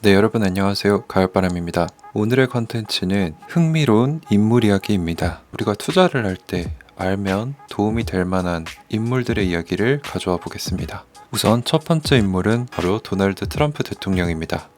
네, 여러분 안녕하세요. 가을바람입니다. 오늘의 컨텐츠는 흥미로운 인물 이야기입니다. 우리가 투자를 할 때 알면 도움이 될 만한 인물들의 이야기를 가져와 보겠습니다. 우선 첫 번째 인물은 바로 도널드 트럼프 대통령입니다.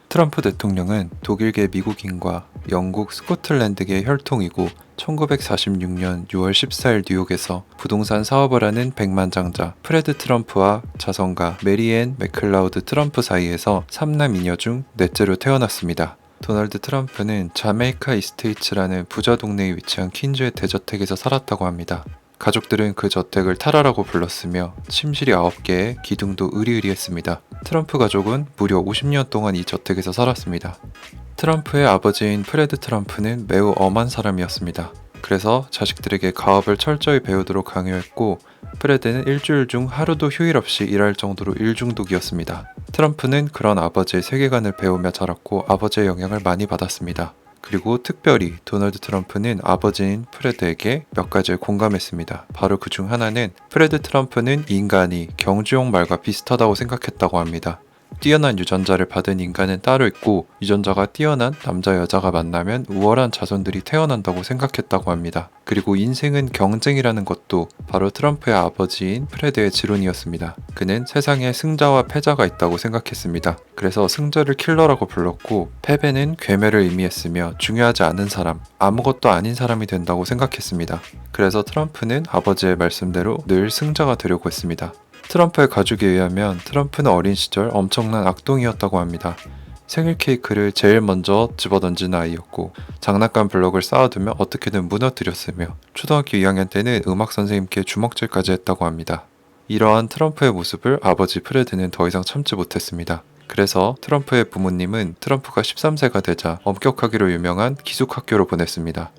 트럼프 대통령은 독일계 미국인과 영국 스코틀랜드계 혈통이고 1946년 6월 14일 뉴욕에서 부동산 사업을 하는 백만장자 프레드 트럼프와 자선가 메리앤 맥클라우드 트럼프 사이에서 3남 2녀 중 넷째로 태어났습니다. 도널드 트럼프는 자메이카 이스테이츠라는 부자 동네에 위치한 퀸즈의 대저택에서 살았다고 합니다. 가족들은 그 저택을 타라라고 불렀으며 침실이 9개에 기둥도 으리으리했습니다. 트럼프 가족은 무려 50년 동안 이 저택에서 살았습니다. 트럼프의 아버지인 프레드 트럼프는 매우 엄한 사람이었습니다. 그래서 자식들에게 가업을 철저히 배우도록 강요했고 프레드는 일주일 중 하루도 휴일 없이 일할 정도로 일중독이었습니다. 트럼프는 그런 아버지의 세계관을 배우며 자랐고 아버지의 영향을 많이 받았습니다. 그리고 특별히 도널드 트럼프는 아버지인 프레드에게 몇 가지에 공감했습니다. 바로 그 중 하나는 프레드 트럼프는 인간이 경주용 말과 비슷하다고 생각했다고 합니다. 뛰어난 유전자를 받은 인간은 따로 있고 유전자가 뛰어난 남자 여자가 만나면 우월한 자손들이 태어난다고 생각했다고 합니다. 그리고 인생은 경쟁이라는 것도 바로 트럼프의 아버지인 프레드의 지론이었습니다. 그는 세상에 승자와 패자가 있다고 생각했습니다. 그래서 승자를 킬러라고 불렀고 패배는 괴멸을 의미했으며 중요하지 않은 사람, 아무것도 아닌 사람이 된다고 생각했습니다. 그래서 트럼프는 아버지의 말씀대로 늘 승자가 되려고 했습니다. 트럼프의 가족에 의하면 트럼프는 어린 시절 엄청난 악동이었다고 합니다. 생일 케이크를 제일 먼저 집어던지는 아이였고 장난감 블럭을 쌓아두며 어떻게든 무너뜨렸으며 초등학교 2학년 때는 음악 선생님께 주먹질까지 했다고 합니다. 이러한 트럼프의 모습을 아버지 프레드는 더 이상 참지 못했습니다. 그래서 트럼프의 부모님은 트럼프가 13세가 되자 엄격하기로 유명한 기숙학교로 보냈습니다.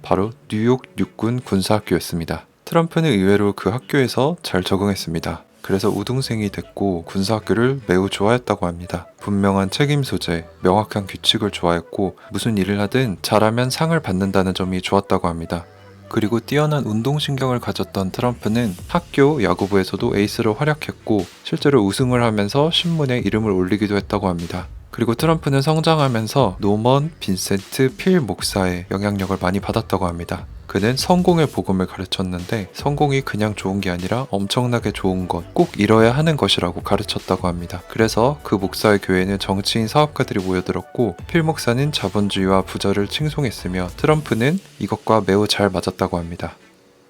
바로 뉴욕 육군 군사학교였습니다. 트럼프는 의외로 그 학교에서 잘 적응했습니다. 그래서 우등생이 됐고 군사학교를 매우 좋아했다고 합니다. 분명한 책임 소재, 명확한 규칙을 좋아했고 무슨 일을 하든 잘하면 상을 받는다는 점이 좋았다고 합니다. 그리고 뛰어난 운동신경을 가졌던 트럼프는 학교 야구부에서도 에이스로 활약했고 실제로 우승을 하면서 신문에 이름을 올리기도 했다고 합니다. 그리고 트럼프는 성장하면서 노먼 빈센트 필 목사의 영향력을 많이 받았다고 합니다. 그는 성공의 복음을 가르쳤는데 성공이 그냥 좋은 게 아니라 엄청나게 좋은 것, 꼭 이뤄야 하는 것이라고 가르쳤다고 합니다. 그래서 그 목사의 교회에는 정치인 사업가들이 모여들었고 필 목사는 자본주의와 부자를 칭송했으며 트럼프는 이것과 매우 잘 맞았다고 합니다.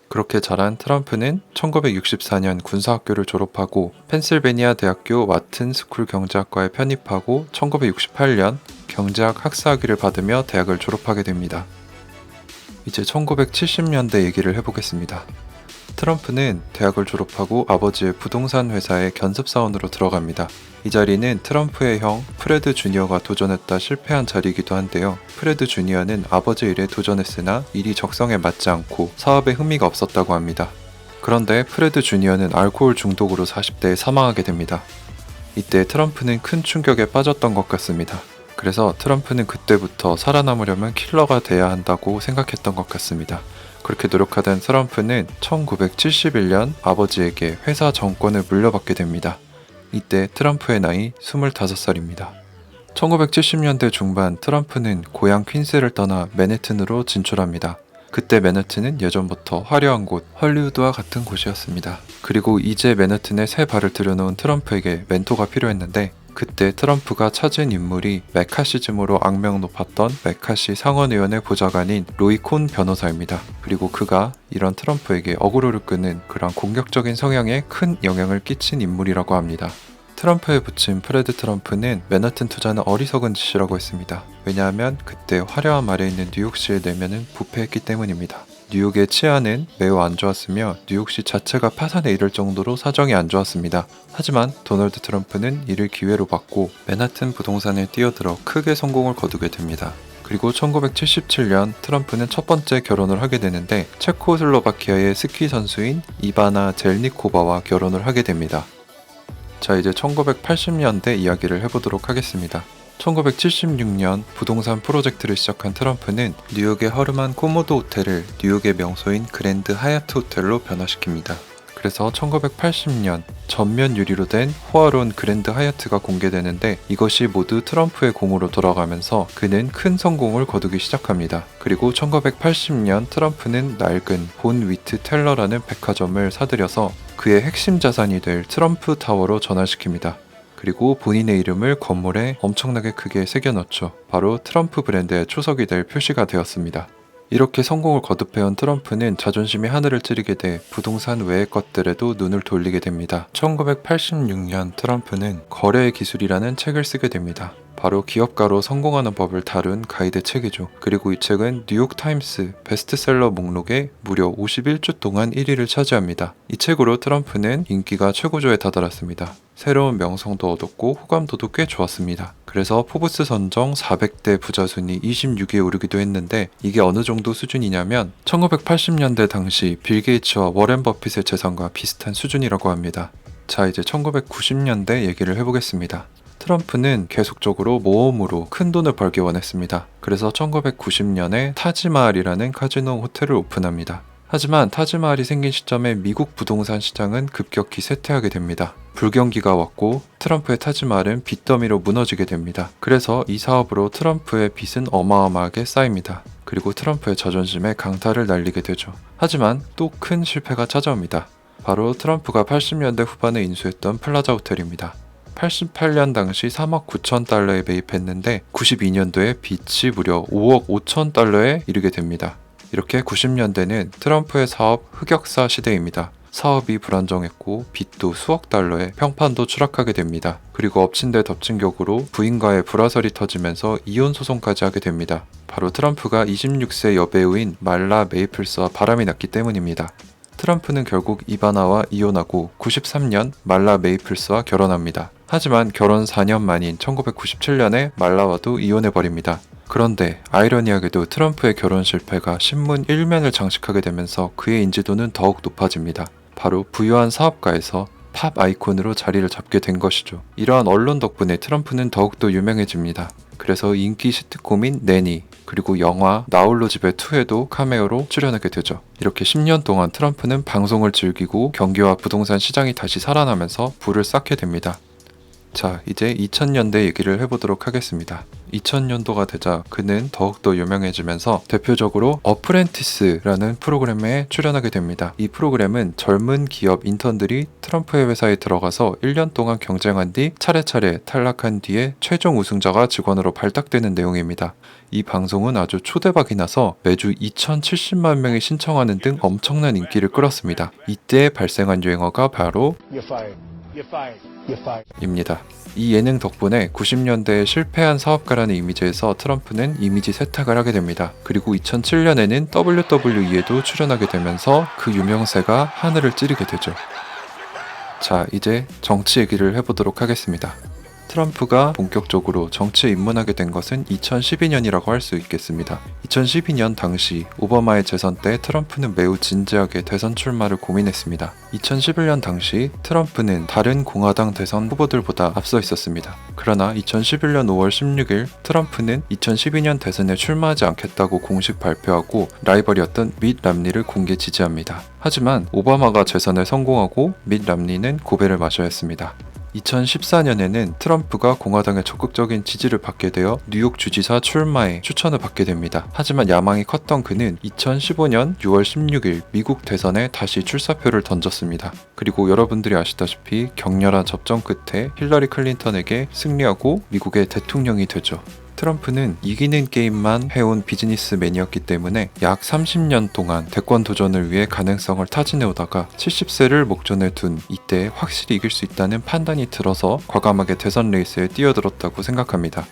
그렇게 자란 트럼프는 1964년 군사학교를 졸업하고 펜실베니아 대학교 와튼 스쿨 경제학과에 편입하고 1968년 경제학 학사학위를 받으며 대학을 졸업하게 됩니다. 이제 1970년대 얘기를 해보겠습니다. 트럼프는 대학을 졸업하고 아버지의 부동산 회사에 견습사원으로 들어갑니다. 이 자리는 트럼프의 형 프레드 주니어가 도전했다 실패한 자리이기도 한데요. 프레드 주니어는 아버지 일에 도전했으나 일이 적성에 맞지 않고 사업에 흥미가 없었다고 합니다. 그런데 프레드 주니어는 알코올 중독으로 40대에 사망하게 됩니다. 이때 트럼프는 큰 충격에 빠졌던 것 같습니다. 그래서 트럼프는 그때부터 살아남으려면 킬러가 돼야 한다고 생각했던 것 같습니다. 그렇게 노력하던 트럼프는 1971년 아버지에게 회사 정권을 물려받게 됩니다. 이때 트럼프의 나이 25살입니다. 1970년대 중반 트럼프는 고향 퀸스를 떠나 맨해튼으로 진출합니다. 그때 맨해튼은 예전부터 화려한 곳, 헐리우드와 같은 곳이었습니다. 그리고 이제 맨해튼에 새 발을 들여놓은 트럼프에게 멘토가 필요했는데 그때 트럼프가 찾은 인물이 메카시즘으로 악명 높았던 메카시 상원의원의 보좌관인 로이 콘 변호사입니다. 그리고 그가 이런 트럼프에게 어그로를 끄는 그런 공격적인 성향에 큰 영향을 끼친 인물이라고 합니다. 트럼프의 부친 프레드 트럼프는 맨하튼 투자는 어리석은 짓이라고 했습니다. 왜냐하면 그때 화려한 말에 있는 뉴욕시의 내면은 부패했기 때문입니다. 뉴욕의 치안은 매우 안 좋았으며 뉴욕시 자체가 파산에 이를 정도로 사정이 안 좋았습니다. 하지만 도널드 트럼프는 이를 기회로 받고 맨하튼 부동산에 뛰어들어 크게 성공을 거두게 됩니다. 그리고 1977년 트럼프는 첫 번째 결혼을 하게 되는데 체코슬로바키아의 스키 선수인 이바나 젤니코바와 결혼을 하게 됩니다. 자, 이제 1980년대 이야기를 해보도록 하겠습니다. 1976년 부동산 프로젝트를 시작한 트럼프는 뉴욕의 허름한 코모도 호텔을 뉴욕의 명소인 그랜드 하얏트 호텔로 변화시킵니다. 그래서 1980년 전면 유리로 된 호화로운 그랜드 하얏트가 공개되는데 이것이 모두 트럼프의 공으로 돌아가면서 그는 큰 성공을 거두기 시작합니다. 그리고 1980년 트럼프는 낡은 본 위트 텔러라는 백화점을 사들여서 그의 핵심 자산이 될 트럼프 타워로 전환시킵니다. 그리고 본인의 이름을 건물에 엄청나게 크게 새겨넣죠. 바로 트럼프 브랜드의 초석이 될 표시가 되었습니다. 이렇게 성공을 거듭해온 트럼프는 자존심이 하늘을 찌르게 돼 부동산 외의 것들에도 눈을 돌리게 됩니다. 1986년 트럼프는 거래의 기술이라는 책을 쓰게 됩니다. 바로 기업가로 성공하는 법을 다룬 가이드 책이죠. 그리고 이 책은 뉴욕타임스 베스트셀러 목록에 무려 51주 동안 1위를 차지합니다. 이 책으로 트럼프는 인기가 최고조에 다다랐습니다. 새로운 명성도 얻었고 호감도도 꽤 좋았습니다. 그래서 포브스 선정 400대 부자 순위 26위에 오르기도 했는데 이게 어느 정도 수준이냐면 1980년대 당시 빌 게이츠와 워렌 버핏의 재산과 비슷한 수준이라고 합니다. 자, 이제 1990년대 얘기를 해보겠습니다. 트럼프는 계속적으로 모험으로 큰 돈을 벌기 원했습니다. 그래서 1990년에 타지마할이라는 카지노 호텔을 오픈합니다. 하지만 타지마할이 생긴 시점에 미국 부동산 시장은 급격히 쇠퇴하게 됩니다. 불경기가 왔고 트럼프의 타지마할은 빚더미로 무너지게 됩니다. 그래서 이 사업으로 트럼프의 빚은 어마어마하게 쌓입니다. 그리고 트럼프의 자존심에 강타를 날리게 되죠. 하지만 또 큰 실패가 찾아옵니다. 바로 트럼프가 80년대 후반에 인수했던 플라자 호텔입니다. 88년 당시 3억 9천 달러에 매입했는데 92년도에 빚이 무려 5억 5천 달러에 이르게 됩니다. 이렇게 90년대는 트럼프의 사업 흑역사 시대입니다. 사업이 불안정했고 빚도 수억 달러에 평판도 추락하게 됩니다. 그리고 엎친 데 덮친 격으로 부인과의 불화설이 터지면서 이혼 소송까지 하게 됩니다. 바로 트럼프가 26세 여배우인 말라 메이플스와 바람이 났기 때문입니다. 트럼프는 결국 이바나와 이혼하고 93년 말라 메이플스와 결혼합니다. 하지만 결혼 4년 만인 1997년에 말라와도 이혼해버립니다. 그런데 아이러니하게도 트럼프의 결혼 실패가 신문 1면을 장식하게 되면서 그의 인지도는 더욱 높아집니다. 바로 부유한 사업가에서 팝 아이콘으로 자리를 잡게 된 것이죠. 이러한 언론 덕분에 트럼프는 더욱더 유명해집니다. 그래서 인기 시트콤인 내니 그리고 영화 나홀로 집에 2에도 카메오로 출연하게 되죠. 이렇게 10년 동안 트럼프는 방송을 즐기고 경기와 부동산 시장이 다시 살아나면서 부를 쌓게 됩니다. 자, 이제 2000년대 얘기를 해보도록 하겠습니다. 2000년도가 되자 그는 더욱더 유명해지면서 대표적으로 어프렌티스라는 프로그램에 출연하게 됩니다. 이 프로그램은 젊은 기업 인턴들이 트럼프의 회사에 들어가서 1년 동안 경쟁한 뒤 차례차례 탈락한 뒤에 최종 우승자가 직원으로 발탁되는 내용입니다. 이 방송은 아주 초대박이 나서 매주 2070만 명이 신청하는 등 엄청난 인기를 끌었습니다. 이때 발생한 유행어가 바로 입니다. 이 예능 덕분에 90년대에 실패한 사업가라는 이미지에서 트럼프는 이미지 세탁을 하게 됩니다. 그리고 2007년에는 WWE에도 출연하게 되면서 그 유명세가 하늘을 찌르게 되죠. 자, 이제 정치 얘기를 해보도록 하겠습니다. 트럼프가 본격적으로 정치에 입문하게 된 것은 2012년이라고 할 수 있겠습니다. 2012년 당시 오바마의 재선 때 트럼프는 매우 진지하게 대선 출마를 고민했습니다. 2011년 당시 트럼프는 다른 공화당 대선 후보들보다 앞서 있었습니다. 그러나 2011년 5월 16일 트럼프는 2012년 대선에 출마하지 않겠다고 공식 발표하고 라이벌이었던 밋 람니를 공개 지지합니다. 하지만 오바마가 재선에 성공하고 밋 람니는 고배를 마셔야 했습니다. 2014년에는 트럼프가 공화당의 적극적인 지지를 받게 되어 뉴욕 주지사 출마에 추천을 받게 됩니다. 하지만 야망이 컸던 그는 2015년 6월 16일 미국 대선에 다시 출사표를 던졌습니다. 그리고 여러분들이 아시다시피 격렬한 접전 끝에 힐러리 클린턴에게 승리하고 미국의 대통령이 되죠. 트럼프는 이기는 게임만 해온 비즈니스맨이었기 때문에 약 30년 동안 대권 도전을 위해 가능성을 타진해오다가 70세를 목전에 둔 이때 확실히 이길 수 있다는 판단이 들어서 과감하게 대선 레이스에 뛰어들었다고 생각합니다.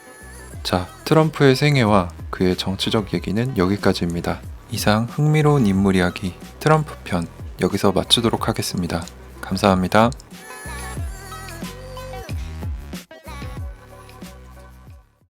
자, 트럼프의 생애와 그의 정치적 얘기는 여기까지입니다. 이상 흥미로운 인물 이야기 트럼프 편 여기서 마치도록 하겠습니다. 감사합니다.